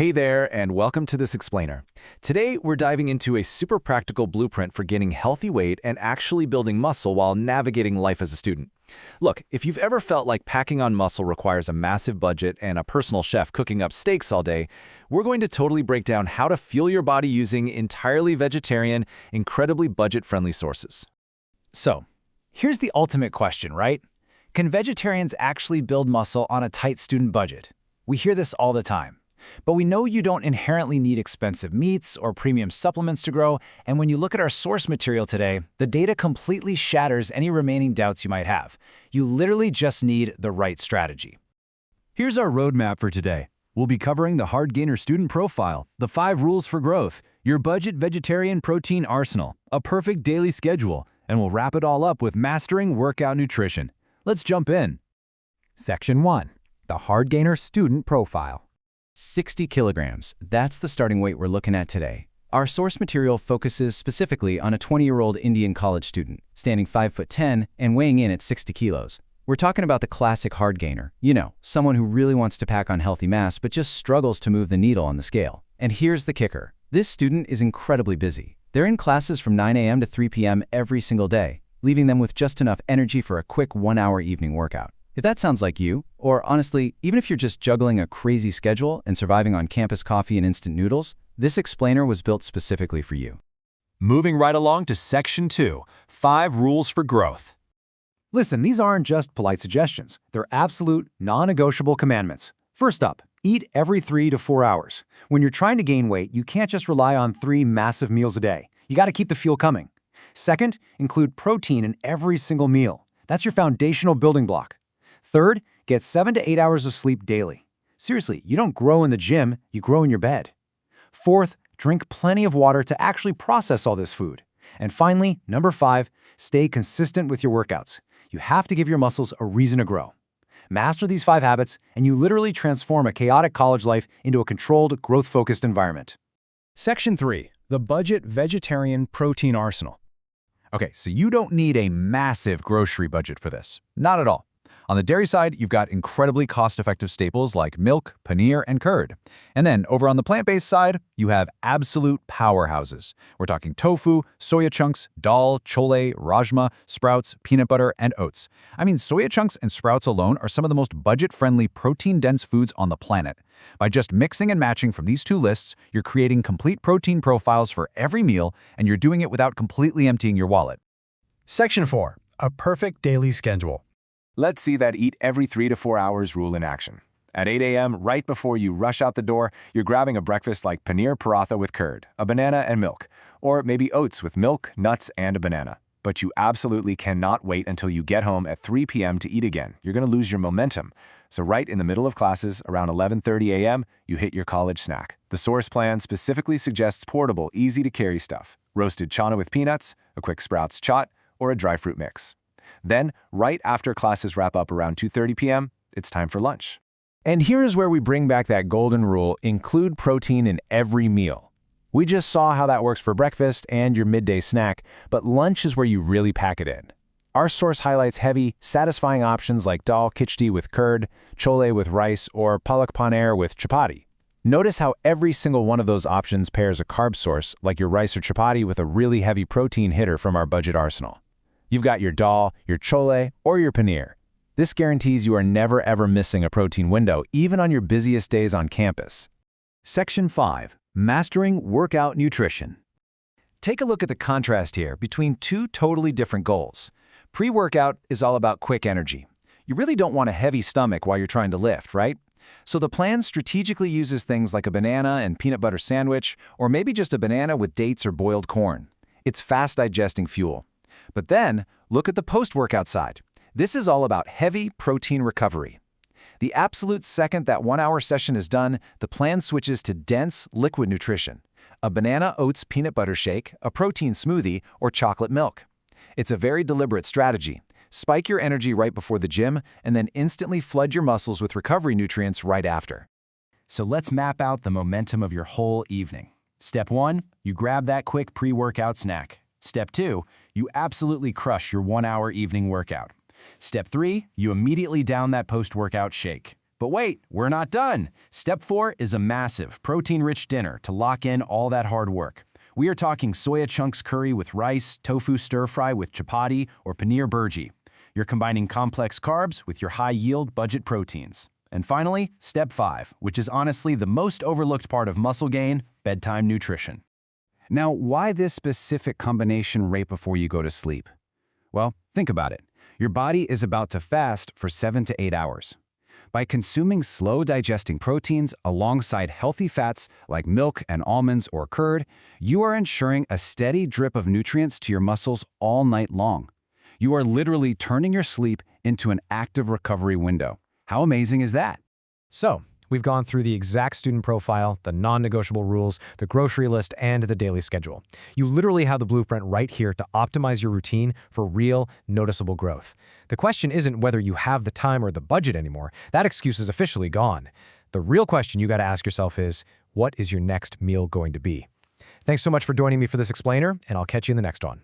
Hey there, and welcome to this explainer. Today, we're diving into a super practical blueprint for gaining healthy weight and actually building muscle while navigating life as a student. Look, if you've ever felt like packing on muscle requires a massive budget and a personal chef cooking up steaks all day, we're going to totally break down how to fuel your body using entirely vegetarian, incredibly budget-friendly sources. So, here's the ultimate question, right? Can vegetarians actually build muscle on a tight student budget? We hear this all the time. But we know you don't inherently need expensive meats or premium supplements to grow, and when you look at our source material today, the data completely shatters any remaining doubts you might have. You literally just need the right strategy. Here's our roadmap for today. We'll be covering the Hard Gainer student profile, the 5 rules for growth, your budget vegetarian protein arsenal, a perfect daily schedule, and we'll wrap it all up with mastering workout nutrition. Let's jump in. Section 1. The Hard Gainer student profile. 60 kilograms, that's the starting weight we're looking at today. Our source material focuses specifically on a 20-year-old Indian college student, standing 5'10" and weighing in at 60 kilos. We're talking about the classic hard gainer, someone who really wants to pack on healthy mass but just struggles to move the needle on the scale. And here's the kicker. This student is incredibly busy. They're in classes from 9 a.m. to 3 p.m. every single day, leaving them with just enough energy for a quick 1-hour evening workout. If that sounds like you, or honestly, even if you're just juggling a crazy schedule and surviving on campus coffee and instant noodles, this explainer was built specifically for you. Moving right along to Section 2, 5 rules for growth. Listen, these aren't just polite suggestions. They're absolute, non-negotiable commandments. First up, eat every 3 to 4 hours. When you're trying to gain weight, you can't just rely on 3 massive meals a day. You got to keep the fuel coming. Second, include protein in every single meal. That's your foundational building block. Third, get 7 to 8 hours of sleep daily. Seriously, you don't grow in the gym, you grow in your bed. Fourth, drink plenty of water to actually process all this food. And finally, number 5, stay consistent with your workouts. You have to give your muscles a reason to grow. Master these 5 habits, and you literally transform a chaotic college life into a controlled, growth-focused environment. Section 3, the budget vegetarian protein arsenal. Okay, so you don't need a massive grocery budget for this. Not at all. On the dairy side, you've got incredibly cost-effective staples like milk, paneer, and curd. And then over on the plant-based side, you have absolute powerhouses. We're talking tofu, soya chunks, dal, chole, rajma, sprouts, peanut butter, and oats. I mean, soya chunks and sprouts alone are some of the most budget-friendly, protein-dense foods on the planet. By just mixing and matching from these two lists, you're creating complete protein profiles for every meal, and you're doing it without completely emptying your wallet. Section 4. A perfect daily schedule. Let's see that eat every 3 to 4 hours rule in action. At 8 a.m., right before you rush out the door, you're grabbing a breakfast like paneer paratha with curd, a banana and milk, or maybe oats with milk, nuts, and a banana. But you absolutely cannot wait until you get home at 3 p.m. to eat again. You're going to lose your momentum. So right in the middle of classes, around 11:30 a.m., you hit your college snack. The source plan specifically suggests portable, easy-to-carry stuff. Roasted chana with peanuts, a quick sprouts chaat, or a dry fruit mix. Then, right after classes wrap up around 2:30 p.m., it's time for lunch. And here's where we bring back that golden rule, include protein in every meal. We just saw how that works for breakfast and your midday snack, but lunch is where you really pack it in. Our source highlights heavy, satisfying options like dal khichdi with curd, chole with rice, or palak paneer with chapati. Notice how every single one of those options pairs a carb source, like your rice or chapati, with a really heavy protein hitter from our budget arsenal. You've got your dal, your chole, or your paneer. This guarantees you are never ever missing a protein window, even on your busiest days on campus. Section 5. Mastering workout nutrition. Take a look at the contrast here between 2 totally different goals. Pre-workout is all about quick energy. You really don't want a heavy stomach while you're trying to lift, right? So the plan strategically uses things like a banana and peanut butter sandwich, or maybe just a banana with dates or boiled corn. It's fast-digesting fuel. But then, look at the post-workout side. This is all about heavy protein recovery. The absolute second that 1-hour session is done, the plan switches to dense, liquid nutrition. A banana oats peanut butter shake, a protein smoothie, or chocolate milk. It's a very deliberate strategy. Spike your energy right before the gym, and then instantly flood your muscles with recovery nutrients right after. So let's map out the momentum of your whole evening. Step 1, you grab that quick pre-workout snack. Step 2, you absolutely crush your 1-hour evening workout. Step 3, you immediately down that post-workout shake. But wait, we're not done. Step 4 is a massive, protein-rich dinner to lock in all that hard work. We are talking soya chunks curry with rice, tofu stir-fry with chapati, or paneer bhurji. You're combining complex carbs with your high-yield budget proteins. And finally, step 5, which is honestly the most overlooked part of muscle gain, bedtime nutrition. Now, why this specific combination right before you go to sleep? Well, think about it. Your body is about to fast for 7 to 8 hours. By consuming slow-digesting proteins alongside healthy fats like milk and almonds or curd, you are ensuring a steady drip of nutrients to your muscles all night long. You are literally turning your sleep into an active recovery window. How amazing is that? So, we've gone through the exact student profile, the non-negotiable rules, the grocery list, and the daily schedule. You literally have the blueprint right here to optimize your routine for real, noticeable growth. The question isn't whether you have the time or the budget anymore. That excuse is officially gone. The real question you got to ask yourself is, what is your next meal going to be? Thanks so much for joining me for this explainer, and I'll catch you in the next one.